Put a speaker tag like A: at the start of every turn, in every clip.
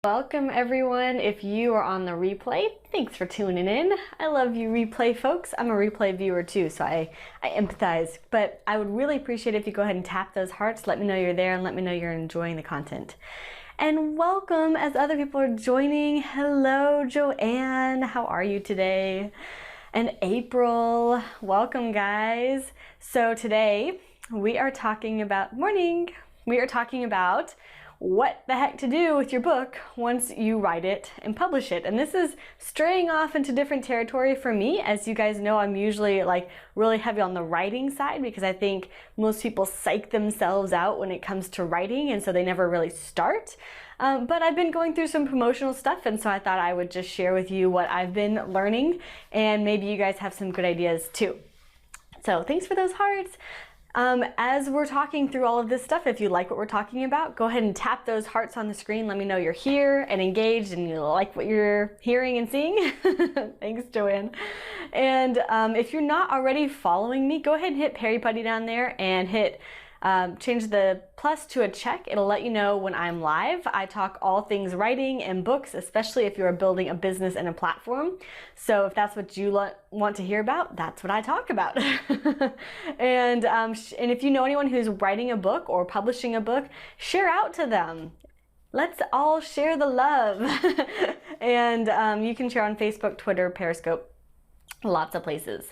A: Welcome everyone. If you are on the replay, thanks for tuning in. I love you replay folks. I'm a replay viewer too, so I empathize. But I would really appreciate if you go ahead and tap those hearts, let me know you're there, and let me know you're enjoying the content. And welcome as other people are joining. Hello Joanne, how are you today? And April, welcome guys. So today we are talking about, what the heck to do with your book once you write it and publish it. And this is straying off into different territory for me. As you guys know, I'm usually like really heavy on the writing side because I think most people psych themselves out when it comes to writing, and so they never really start. But I've been going through some promotional stuff, and so I thought I would just share with you what I've been learning, and maybe you guys have some good ideas too. So thanks for those hearts. As we're talking through all of this stuff, if you like what we're talking about, go ahead and tap those hearts on the screen. Let me know you're here and engaged and you like what you're hearing and seeing. Thanks, Joanne. And if you're not already following me, go ahead and hit Perry Putty down there and hit change the plus to a check. It'll let you know when I'm live. I talk all things writing and books, especially if you're building a business and a platform. So if that's what you want to hear about, that's what I talk about. And if you know anyone who's writing a book or publishing a book, share out to them. Let's all share the love. And you can share on Facebook, Twitter, Periscope, lots of places.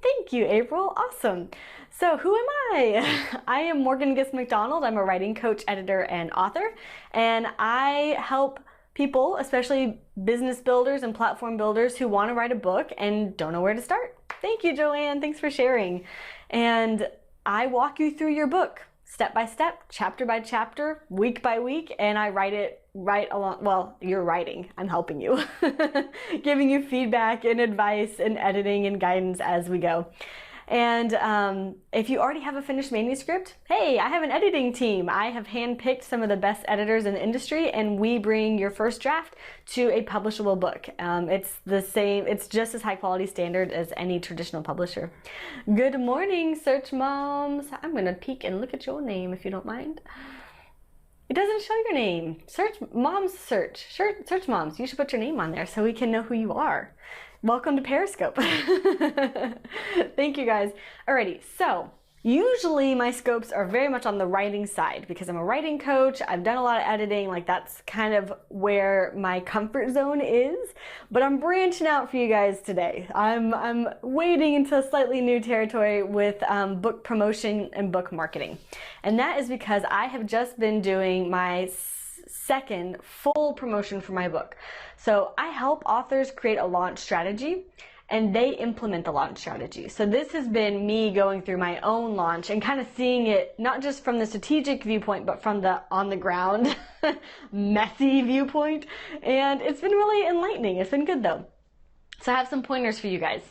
A: Thank you, April. Awesome. So who am I? I am Morgan Gist McDonald. I'm a writing coach, editor, and author. And I help people, especially business builders and platform builders who want to write a book and don't know where to start. Thank you, Joanne. Thanks for sharing. And I walk you through your book step by step, chapter by chapter, week by week, and I write it right along. Well, you're writing, I'm helping you, giving you feedback and advice and editing and guidance as we go. And if you already have a finished manuscript, hey, I have an editing team. I have handpicked some of the best editors in the industry, and we bring your first draft to a publishable book. It's just as high quality standard as any traditional publisher. Good morning, Search Moms. I'm gonna peek and look at your name if you don't mind. It doesn't show your name. Search Moms, Search Moms. You should put your name on there so we can know who you are. Welcome to Periscope. Thank you guys. Alrighty, so usually my scopes are very much on the writing side because I'm a writing coach. I've done a lot of editing, like that's kind of where my comfort zone is, but I'm branching out for you guys today. I'm wading into a slightly new territory with book promotion and book marketing. And that is because I have just been doing my second full promotion for my book. So I help authors create a launch strategy and they implement the launch strategy. So this has been me going through my own launch and kind of seeing it not just from the strategic viewpoint, but from the on the ground, messy viewpoint. And it's been really enlightening. It's been good though. So I have some pointers for you guys.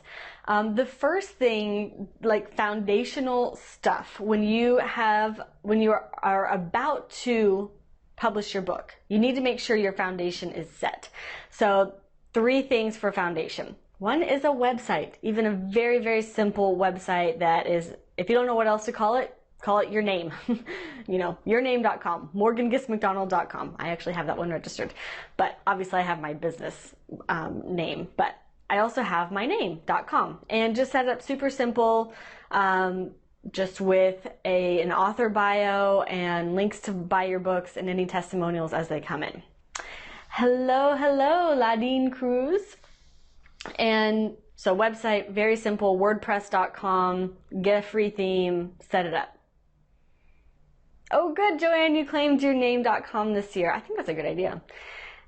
A: The first thing, like foundational stuff, when you are about to publish your book, you need to make sure your foundation is set. So 3 things for foundation. One is a website, even a very, very simple website that is, if you don't know what else to call it your name. Yourname.com, morgangistmcdonald.com. I actually have that one registered, but obviously I have my business name, but I also have my name.com, and just set it up super simple, just with an author bio and links to buy your books and any testimonials as they come in. Hello, Ladine Cruz. And so website, very simple, wordpress.com, get a free theme, set it up. Oh good, Joanne, you claimed your name.com this year. I think that's a good idea.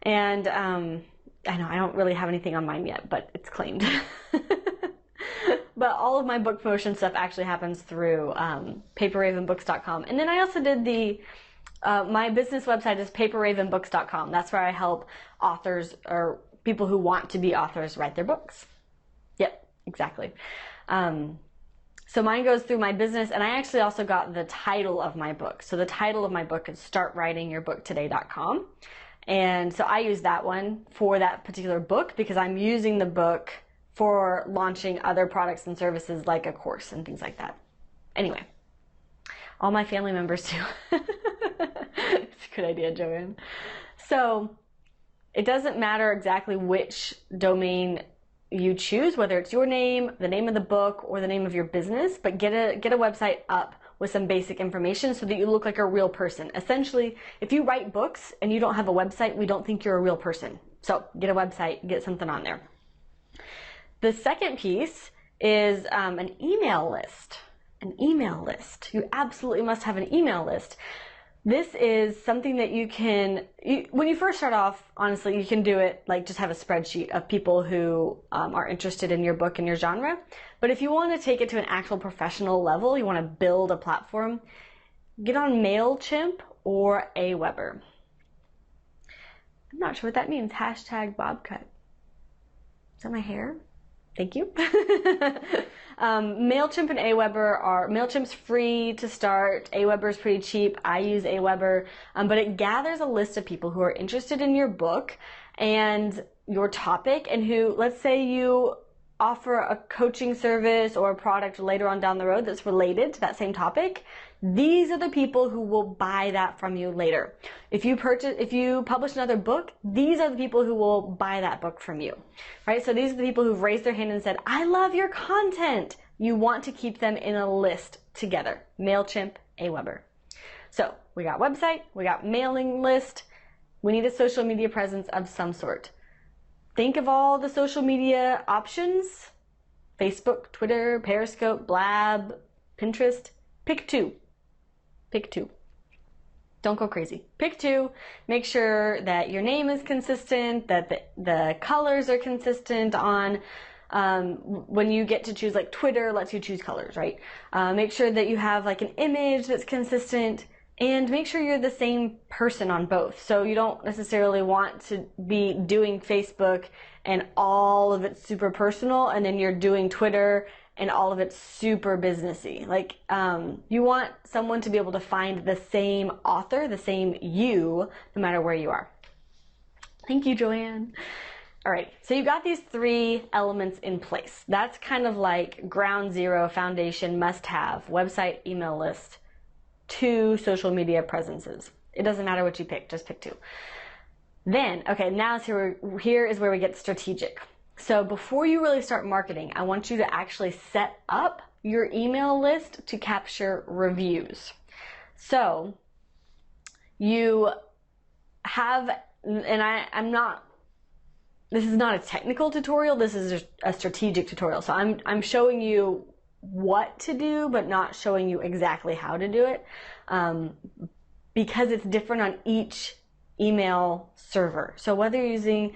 A: And I know I don't really have anything on mine yet, but it's claimed. But all of my book promotion stuff actually happens through paperravenbooks.com. And then I also did my business website is paperravenbooks.com. That's where I help authors or people who want to be authors write their books. Yep, exactly. So mine goes through my business, and I actually also got the title of my book. So the title of my book is startwritingyourbooktoday.com. And so I use that one for that particular book because I'm using the book for launching other products and services like a course and things like that. Anyway, all my family members too. It's a good idea, Joanne. So it doesn't matter exactly which domain you choose, whether it's your name, the name of the book, or the name of your business, but get a website up with some basic information so that you look like a real person. Essentially, if you write books and you don't have a website, we don't think you're a real person. So get a website, get something on there. The second piece is an email list. An email list. You absolutely must have an email list. This is something that when you first start off, honestly, you can do it like just have a spreadsheet of people who are interested in your book and your genre. But if you want to take it to an actual professional level, you want to build a platform, get on MailChimp or Aweber. I'm not sure what that means. Hashtag Bobcut. Is that my hair? Thank you. MailChimp and Aweber MailChimp's free to start. Aweber's pretty cheap. I use Aweber, but it gathers a list of people who are interested in your book and your topic, and who, let's say you offer a coaching service or a product later on down the road that's related to that same topic. These are the people who will buy that from you later. If you publish another book, these are the people who will buy that book from you, right? So these are the people who've raised their hand and said, I love your content. You want to keep them in a list together. MailChimp, Aweber. So we got website, we got mailing list. We need a social media presence of some sort. Think of all the social media options: Facebook, Twitter, Periscope, Blab, Pinterest. Pick two. Pick two. Don't go crazy. Pick two. Make sure that your name is consistent, that the colors are consistent on, when you get to choose, like Twitter lets you choose colors, right? Make sure that you have like an image that's consistent, and make sure you're the same person on both. So you don't necessarily want to be doing Facebook and all of it's super personal, and then you're doing Twitter and all of it's super businessy. Like, you want someone to be able to find the same author, the same you, no matter where you are. Thank you, Joanne. All right, so you've got these three elements in place. That's kind of like ground zero, foundation, must have: website, email list, 2 social media presences. It doesn't matter what you pick, just pick 2. Then, okay, now here is where we get strategic. So before you really start marketing, I want you to actually set up your email list to capture reviews. So you have, and this is not a technical tutorial, this is a strategic tutorial. So I'm showing you what to do, but not showing you exactly how to do it, because it's different on each email server. So whether you're using,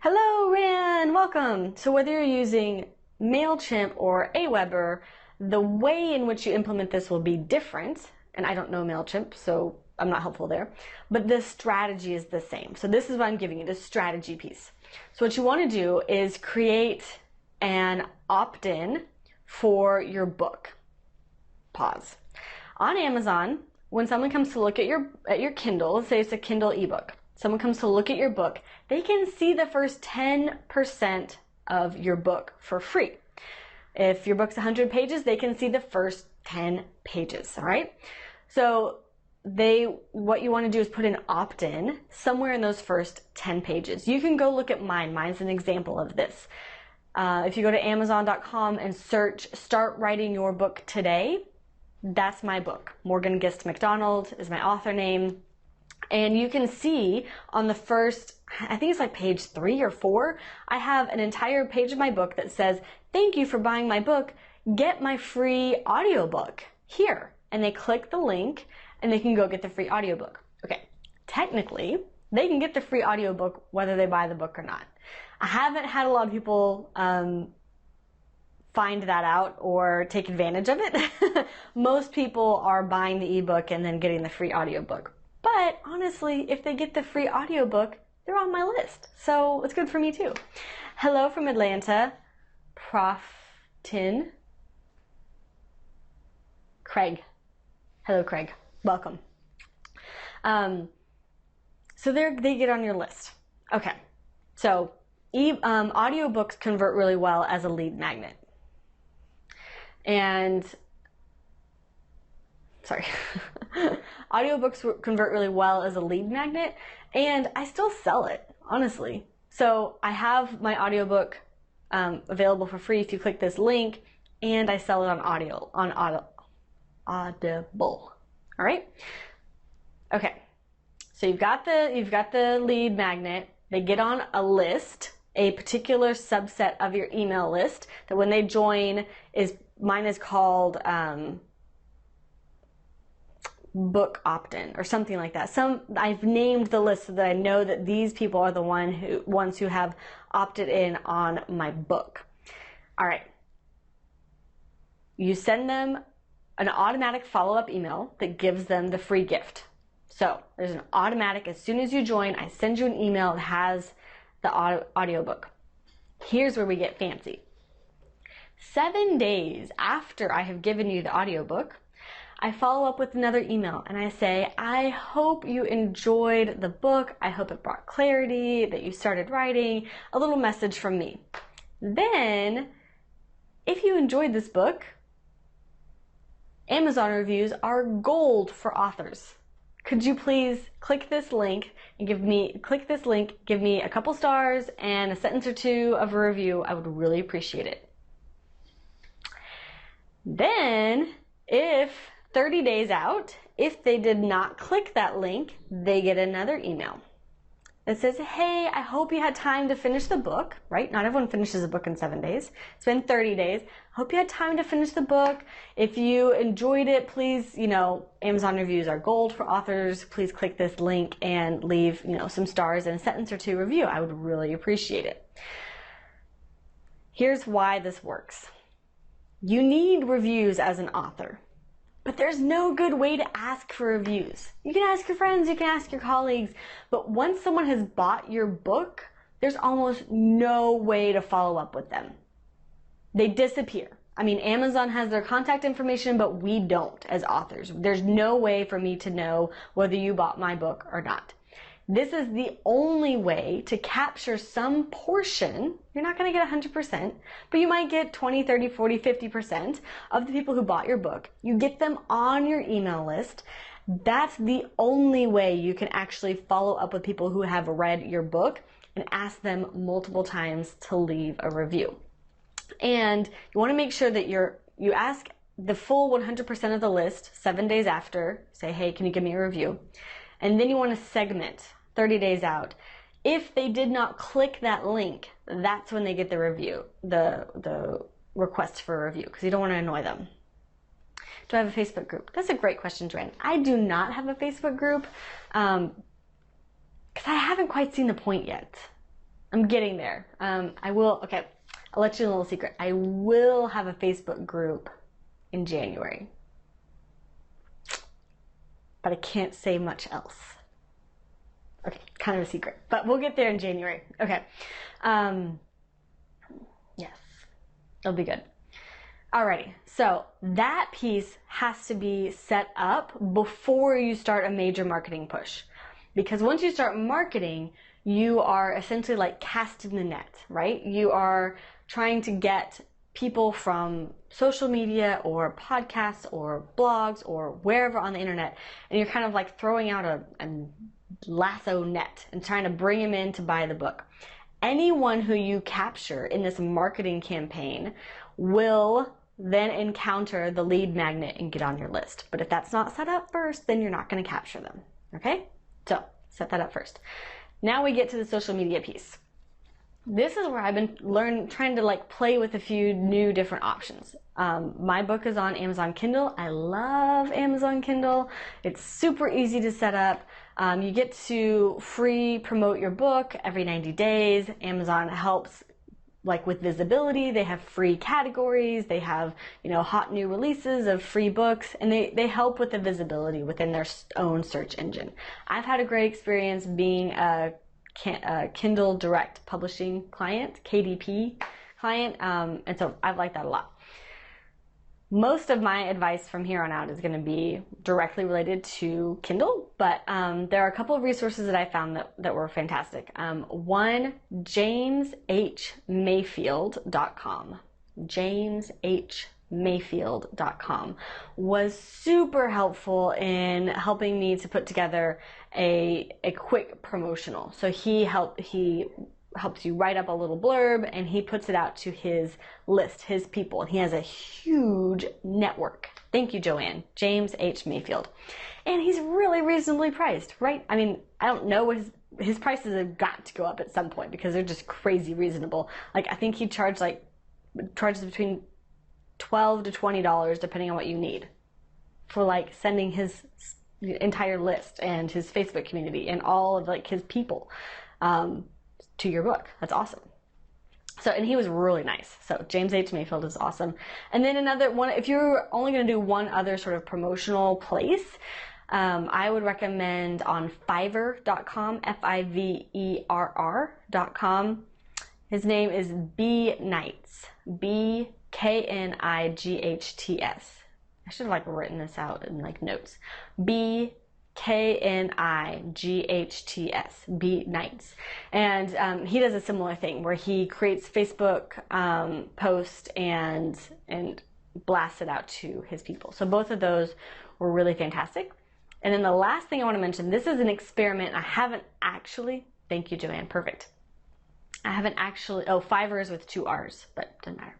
A: hello Ran, welcome. So whether you're using MailChimp or Aweber, the way in which you implement this will be different. And I don't know MailChimp, so I'm not helpful there, but the strategy is the same. So this is what I'm giving you, the strategy piece. So what you want to do is create an opt-in for your book. Pause. On Amazon, when someone comes to look at your Kindle, let's say it's a Kindle ebook, someone comes to look at your book, they can see the first 10% of your book for free. If your book's 100 pages, they can see the first 10 pages, all right? So what you want to do is put an opt-in somewhere in those first 10 pages. You can go look at mine. Mine's an example of this. If you go to Amazon.com and search "Start Writing Your Book Today," that's my book. Morgan Gist McDonald is my author name. And you can see on the first, I think it's like page 3 or 4, I have an entire page of my book that says, "Thank you for buying my book. Get my free audiobook here." And they click the link and they can go get the free audiobook. Okay, technically, they can get the free audiobook whether they buy the book or not. I haven't had a lot of people find that out or take advantage of it. Most people are buying the ebook and then getting the free audiobook. But honestly, if they get the free audiobook, they're on my list. So it's good for me too. Hello from Atlanta, Proftin. Craig. Hello, Craig. Welcome. So they get on your list. Okay. So audiobooks convert really well as a lead magnet. And sorry, audiobooks convert really well as a lead magnet, and I still sell it. honestly. So I have my audiobook available for free if you click this link, and I sell it on Audible. All right. Okay. So you've got the lead magnet. They get on a list, a particular subset of your email list that when they join mine is called book opt-in or something like that. I've named the list so that I know that these people are the ones who have opted in on my book. All right. You send them an automatic follow-up email that gives them the free gift. So there's an automatic, as soon as you join, I send you an email that has the audiobook. Here's where we get fancy. 7 days after I have given you the audiobook, I follow up with another email and I say, I hope you enjoyed the book. I hope it brought clarity, that you started writing, a little message from me. Then, if you enjoyed this book, Amazon reviews are gold for authors. Could you please click this link and give me a couple stars and a sentence or two of a review? I would really appreciate it. Then, if 30 days out, if they did not click that link, they get another email that says, hey, I hope you had time to finish the book, right? Not everyone finishes a book in 7 days. It's been 30 days. Hope you had time to finish the book. If you enjoyed it, please, Amazon reviews are gold for authors. Please click this link and leave, some stars and a sentence or two review. I would really appreciate it. Here's why this works. You need reviews as an author. But there's no good way to ask for reviews. You can ask your friends, you can ask your colleagues, but once someone has bought your book, there's almost no way to follow up with them. They disappear. I mean, Amazon has their contact information, but we don't as authors. There's no way for me to know whether you bought my book or not. This is the only way to capture some portion. You're not going to get 100%, but you might get 20, 30, 40, 50% of the people who bought your book. You get them on your email list. That's the only way you can actually follow up with people who have read your book and ask them multiple times to leave a review. And you want to make sure that you ask the full 100% of the list 7 days after. Say, hey, can you give me a review? And then you want to segment 30 days out. If they did not click that link, that's when they get the review, the request for a review, because you don't want to annoy them. Do I have a Facebook group? That's a great question, Joanne. I do not have a Facebook group because I haven't quite seen the point yet. I'm getting there. I will, okay, I'll let you in a little secret. I will have a Facebook group in January. But I can't say much else. Okay, kind of a secret, but we'll get there in January. Okay. Yes, it'll be good. Alrighty, so that piece has to be set up before you start a major marketing push. Because once you start marketing, you are essentially like casting the net, right? You are trying to get people from social media or podcasts or blogs or wherever on the internet, and you're kind of like throwing out a lasso net and trying to bring them in to buy the book. Anyone who you capture in this marketing campaign will then encounter the lead magnet and get on your list. But if that's not set up first, then you're not going to capture them. Okay? So set that up first. Now we get to the social media piece. This is where I've been trying to like play with a few new different options. My book is on Amazon Kindle. I love Amazon Kindle. It's super easy to set up. You get to free promote your book every 90 days. Amazon helps like with visibility. They have free categories. They have, hot new releases of free books, and they help with the visibility within their own search engine. I've had a great experience being a Kindle Direct Publishing client, KDP client, and so I've liked that a lot. Most of my advice from here on out is going to be directly related to Kindle, but there are a couple of resources that I found that were fantastic. One, jameshmayfield.com. james-mayfield.com was super helpful in helping me to put together a quick promotional. So he helps you write up a little blurb, and he puts it out to his list, his people. And he has a huge network. Thank you, Joanne. James H. Mayfield. And he's really reasonably priced, right? I mean, I don't know what his prices have got to go up at some point because they're just crazy reasonable. Like, I think he charges between $12 to $20 depending on what you need for like sending his entire list and his Facebook community and all of like his people to your book. That's awesome. So, and he was really nice. So James H. Mayfield is awesome. And then another one, if you're only going to do one other sort of promotional place, I would recommend on Fiverr.com, Fiverr.com. His name is B Knights, BKNIGHTS. I should have like written this out in like notes. BKNIGHTS, B Knights. And he does a similar thing where he creates Facebook posts and blasts it out to his people. So both of those were really fantastic. And then the last thing I want to mention, this is an experiment I haven't actually, thank you, Joanne, perfect. I haven't actually, Fiverr is with 2 R's, but doesn't matter.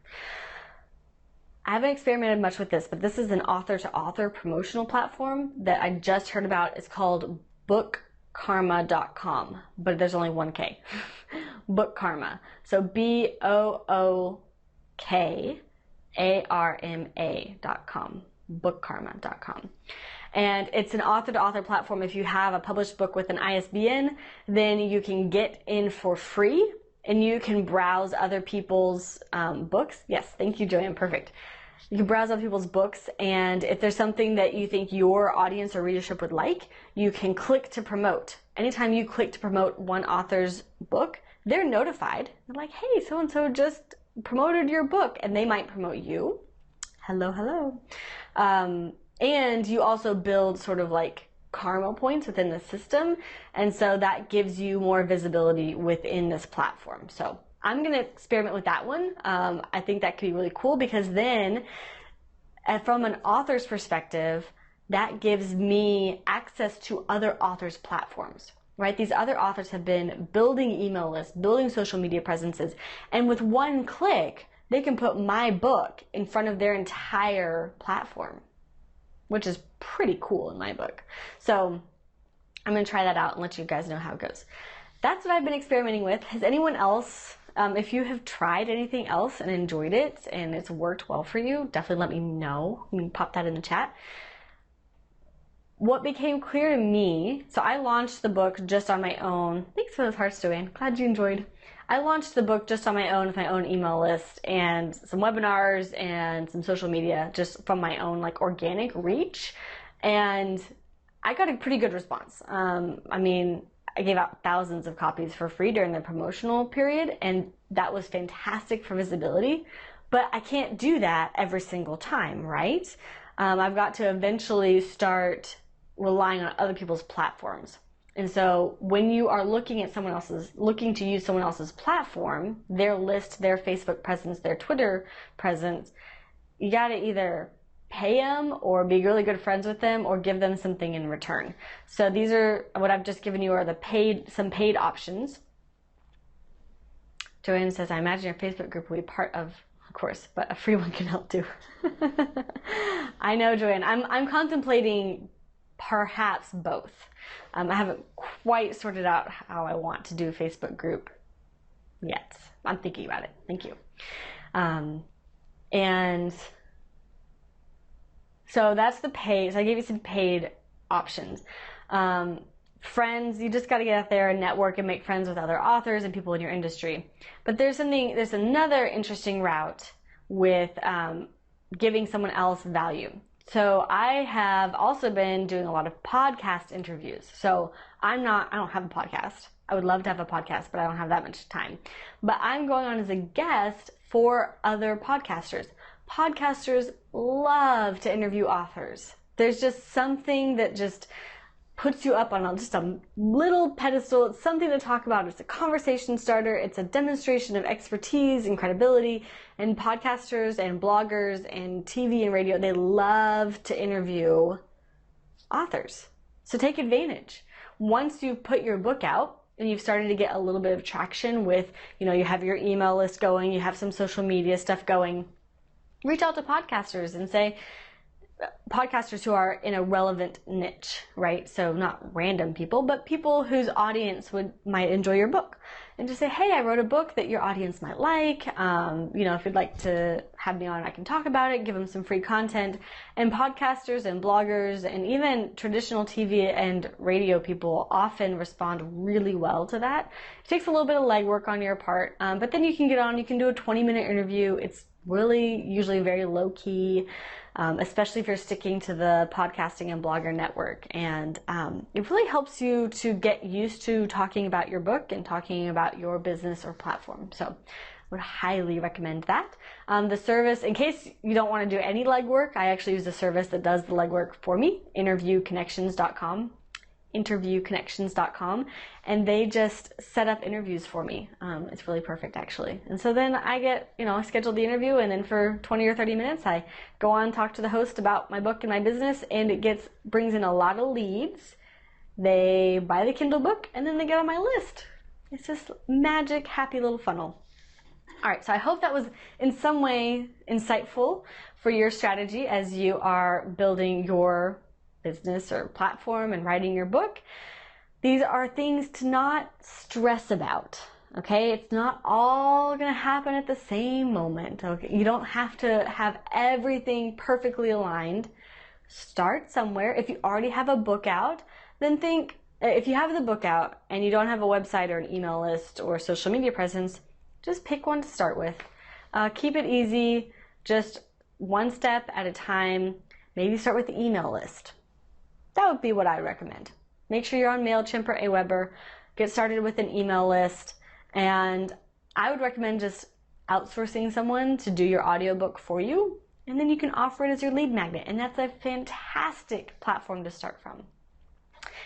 A: I haven't experimented much with this, but this is an author-to-author promotional platform that I just heard about. It's called bookkarma.com, but there's only one K. Book Karma. So BOOKARMA.com. Bookkarma.com. And it's an author-to-author platform. If you have a published book with an ISBN, then you can get in for free and you can browse other people's books. Yes, thank you, Joanne, perfect. You can browse other people's books, and if there's something that you think your audience or readership would like, you can click to promote. Anytime you click to promote one author's book, they're notified. They're like, hey, so-and-so just promoted your book, and they might promote you. Hello, hello. And you also build sort of like karma points within the system, and so that gives you more visibility within this platform. So I'm going to experiment with that one. I think that could be really cool because then, from an author's perspective, that gives me access to other authors' platforms, right? These other authors have been building email lists, building social media presences, and with one click, they can put my book in front of their entire platform, which is pretty cool in my book. So I'm going to try that out and let you guys know how it goes. That's what I've been experimenting with. Has anyone else, if you have tried anything else and enjoyed it and it's worked well for you, definitely let me know. You can pop that in the chat. What became clear to me, so I launched the book just on my own. Thanks for those hearts, Joanne. Glad you enjoyed. I launched the book just on my own with my own email list and some webinars and some social media just from my own like organic reach. And I got a pretty good response. I mean, I gave out thousands of copies for free during the promotional period, and that was fantastic for visibility. But I can't do that every single time, right? I've got to eventually start relying on other people's platforms. And so when you are looking to use someone else's platform, their list, their Facebook presence, their Twitter presence, you got to either pay them or be really good friends with them or give them something in return. So these are what I've just given you are some paid options. Joanne says, I imagine your Facebook group will be part of course, but a free one can help too. I know, Joanne. I'm contemplating perhaps both. I haven't quite sorted out how I want to do a Facebook group yet. I'm thinking about it. Thank you. And so that's the paid. So I gave you some paid options. Friends, you just got to get out there and network and make friends with other authors and people in your industry. But there's another interesting route with giving someone else value. So I have also been doing a lot of podcast interviews. So I don't have a podcast. I would love to have a podcast, but I don't have that much time. But I'm going on as a guest for other podcasters. Podcasters love to interview authors. There's just something that puts you up on just a little pedestal. It's something to talk about. It's a conversation starter. It's a demonstration of expertise and credibility. And podcasters and bloggers and TV and radio, they love to interview authors. So take advantage. Once you've put your book out and you've started to get a little bit of traction with, you have your email list going, you have some social media stuff going, reach out to podcasters and say, podcasters who are in a relevant niche, right? So not random people, but people whose audience might enjoy your book. And just say, hey, I wrote a book that your audience might like. If you'd like to have me on, I can talk about it, give them some free content. And podcasters and bloggers and even traditional TV and radio people often respond really well to that. It takes a little bit of legwork on your part, but then you can get on, you can do a 20-minute interview. It's really usually very low key. Especially if you're sticking to the podcasting and blogger network. And it really helps you to get used to talking about your book and talking about your business or platform. So I would highly recommend that. The service, in case you don't want to do any legwork, I actually use a service that does the legwork for me, interviewconnections.com. And they just set up interviews for me. It's really perfect, actually. And so then I get, I schedule the interview, and then for 20 or 30 minutes, I go on, talk to the host about my book and my business, and it brings in a lot of leads. They buy the Kindle book, and then they get on my list. It's this magic, happy little funnel. All right, so I hope that was in some way insightful for your strategy as you are building your business or platform and writing your book. These are things to not stress about, okay? It's not all gonna happen at the same moment, okay? You don't have to have everything perfectly aligned. Start somewhere. If you already have a book out, then think, if you have the book out and you don't have a website or an email list or social media presence, just pick one to start with. Keep it easy, just one step at a time. Maybe start with the email list. That would be what I recommend. Make sure you're on MailChimp or Aweber. Get started with an email list. And I would recommend just outsourcing someone to do your audiobook for you. And then you can offer it as your lead magnet. And that's a fantastic platform to start from.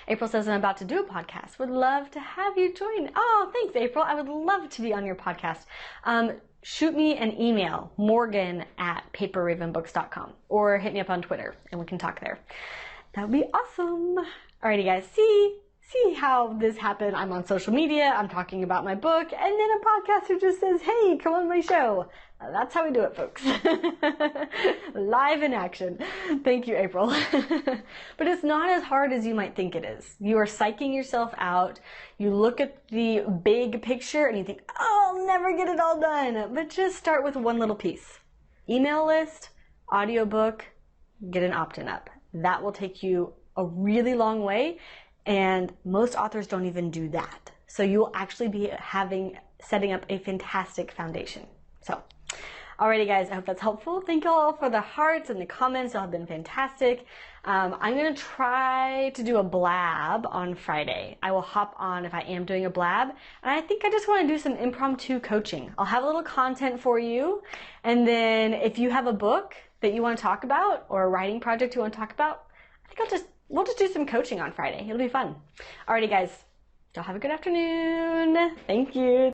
A: April says, I'm about to do a podcast. Would love to have you join. Oh, thanks, April. I would love to be on your podcast. Shoot me an email, morgan@paperravenbooks.com, or hit me up on Twitter and we can talk there. That would be awesome. Alrighty, guys. See how this happened. I'm on social media. I'm talking about my book. And then a podcaster just says, hey, come on my show. That's how we do it, folks. Live in action. Thank you, April. But it's not as hard as you might think it is. You are psyching yourself out. You look at the big picture and you think, oh, I'll never get it all done. But just start with one little piece. Email list, audiobook, get an opt-in up. That will take you a really long way, and most authors don't even do that. So you will actually be setting up a fantastic foundation. So, alrighty guys, I hope that's helpful. Thank you all for the hearts and the comments. Y'all have been fantastic. I'm gonna try to do a blab on Friday. I will hop on if I am doing a blab, and I think I just wanna do some impromptu coaching. I'll have a little content for you, and then if you have a book that you wanna talk about, or a writing project you wanna talk about, I think we'll just do some coaching on Friday. It'll be fun. Alrighty guys, y'all have a good afternoon. Thank you.